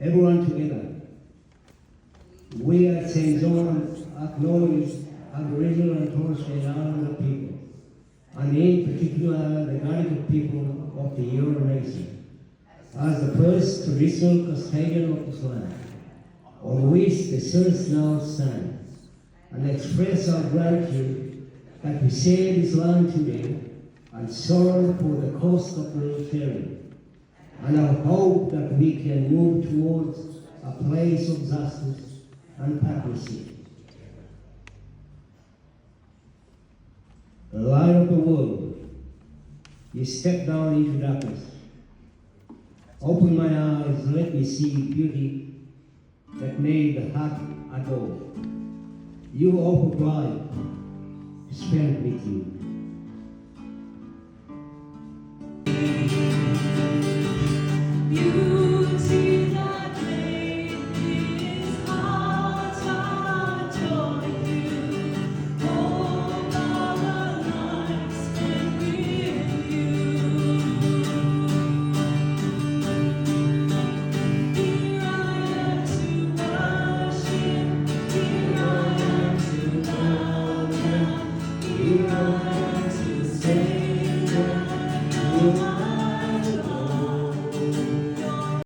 everyone together. We at St. John acknowledge Aboriginal and Torres Strait Islander people, and in particular the Gadigal people of the Eora Nation, as the first traditional custodian of this land, on which the Church now stands, and express our gratitude that we share this land today and sorrow for the cost of volunteering, and our hope that we can move towards a place of justice and partnership. The light of the world, you step down into darkness. Open my eyes, let me see beauty that made the heart adore. You offer life to spend with you. You